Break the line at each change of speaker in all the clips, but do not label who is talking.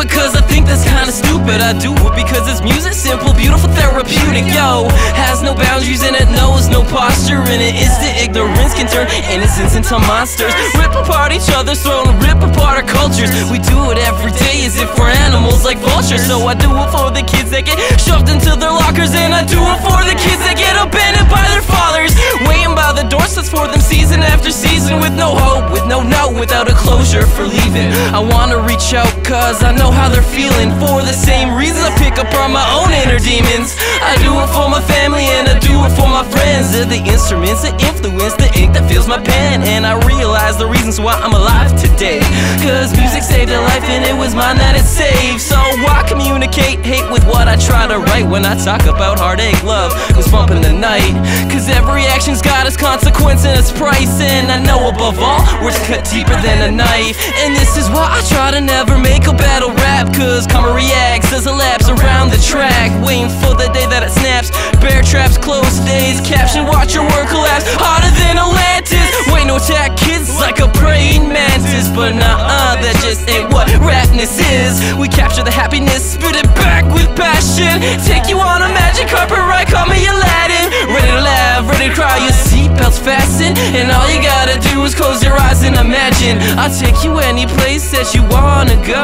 it cause I think that's kinda stupid. I do it because it's music, simple, beautiful, therapeutic. Yo, has no boundaries and it knows no posture. And it instant ignorance can turn innocence into monsters. Rip apart each other's throat and rip apart our cultures. We do it every day as if we're animals like vultures. So I do it for the kids that get shoved into their lockers, and I do it for the kids that get abandoned by their fathers, waiting by the doorsteps for them season after season, with no hope, with no note, without a closure for leaving. I wanna reach out cause I know how they're feeling. For the same reasons I pick up on my own inner demons. I do it for my family and I do it for my friends. They're the instruments that influence the ink that fills my pen. And I realize the reasons why I'm alive today, cause music saved a life and it was mine that it saved. So I communicate hate with what I try to write when I talk about heartache, love, goes bumping the night. Cause every action's got its consequence and its price. And I know above all, words cut deeper than a knife. And this is why I try to never make a battle rap, cause karma reacts as it laps around the track, waiting for the day that it snaps. Bear traps, close days, caption watch your work collapse, harder than Atlantis. Wait, no attack kids like a praying mantis. But nah, that just ain't what rapness is. We capture the happiness, spit it back with passion. Take you on a magic carpet ride, call me Aladdin. Ready to laugh, ready to cry, your seatbelt's fastened. And all you gotta do is close your eyes and imagine I'll take you any place that you wanna go.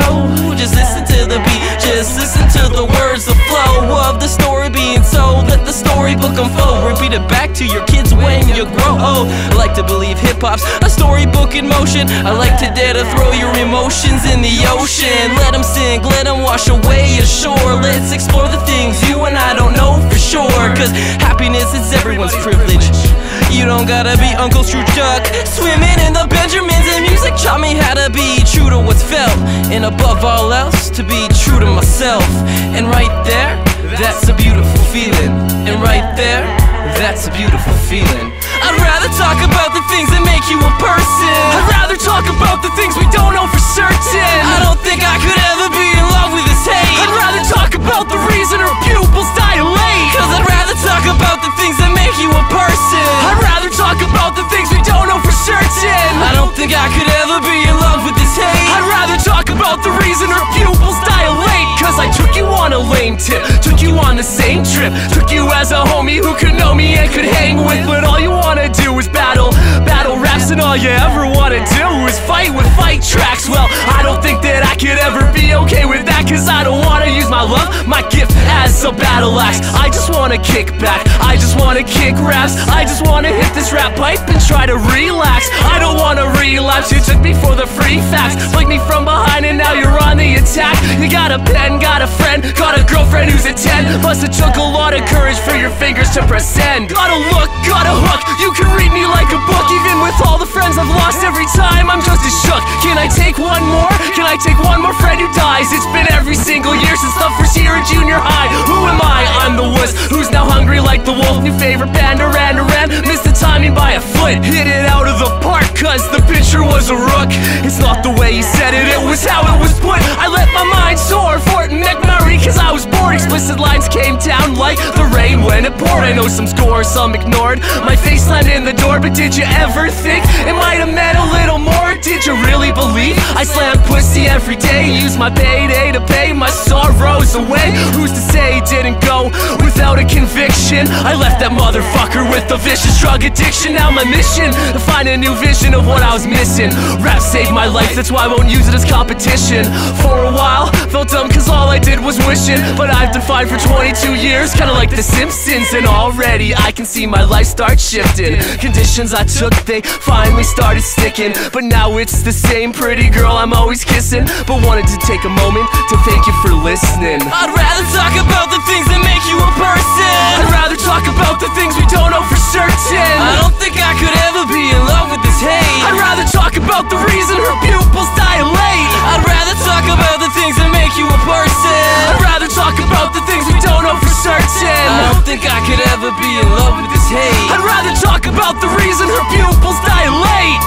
Just listen to the beat, just listen to the words, the flow of the story being told. Let the storybook unfold, repeat it back to your kids when you grow old. I like to believe hip-hop's a storybook in motion. I like to dare to throw your emotions in the ocean. Let them sink, let them wash away ashore. Let's explore the things you and I don't know for sure, cause happiness is everyone's privilege. You don't gotta be Uncle Scrooge Duck, swimming in the Benjamins. And music taught me how to be true to what's felt, and above all else, to be true to myself. And right there, that's a beautiful feeling. And right there, that's a beautiful feeling. I'd rather talk about the things that make you a person. I'd rather talk about the things we don't know for certain. I don't think I could ever be in love with this hate. I'd rather talk about the reason her pupils dilate, cause I'd rather talk about the things that make you a person. I'd rather talk about the things we don't know for certain. I don't think I could ever be in love with this hate. I'd rather talk about the reason her pupils dilate, cause I took you on a lame tip, took you on the same trip, took you as a homie who could know me and could hang with. But all you wanna do is battle raps, and all you ever wanna do is fight with fight tracks. Well, I don't think that I could ever be okay with that, cause I don't wanna use my love, my gift as a battle axe. I just wanna kick back, I just wanna kick raps, I just wanna hit this rap pipe and try to relax. I don't wanna relapse, you took me for the free facts, flicked me from behind and now you're on the attack. You got a pen, got a friend, got a girlfriend who's a 10, plus it took a lot of courage for your fingers to press end. Got a look, got a hook, you can read me like a book. Even with all the friends I've lost, every time I'm just as shook. Can I take one more? Can I take one more friend who dies? It's been every single year since the first year of junior high. Who am I? I'm the wuss who's now hungry like the wolf. New favorite band, Duran Duran, missed the timing by a foot. Hit it out of the park cause the pitcher was a rook. It's not the way he said it, it was how it was put. I let my mind soar, Fort McMurray, cause I was bored. Explicit lines came down like the rain when it poured. I know some scores, some ignored. My face slammed in the door, but did you ever think it might have meant a little more? Did you really believe I slam pussy every day? Use my payday to pay my sorrows away. Who's to say he didn't go without a conviction? I left that motherfucker with a vicious drug addiction. Now my mission, to find a new vision of what I was missing. Rap saved my life, that's why I won't use it as competition. For a while, felt dumb cause all I did was wishing, but I've been fine for 22 years, kinda like the Simpsons. And already I can see my life start shifting. Conditions I took, they finally started sticking, but now it's the same pretty girl I'm always kissing. But wanted to take a moment to thank you for listening. I'd rather talk about the things that make you a person. I'd rather talk about the things we don't know for certain. I don't think I could ever be in love with this hate. I'd rather talk about the reason her pupils dilate. I'd rather talk about the things that make you a person. I'd rather talk about the things we don't know for certain. I don't think I could ever be in love with this hate. I'd rather talk about the reason her pupils dilate.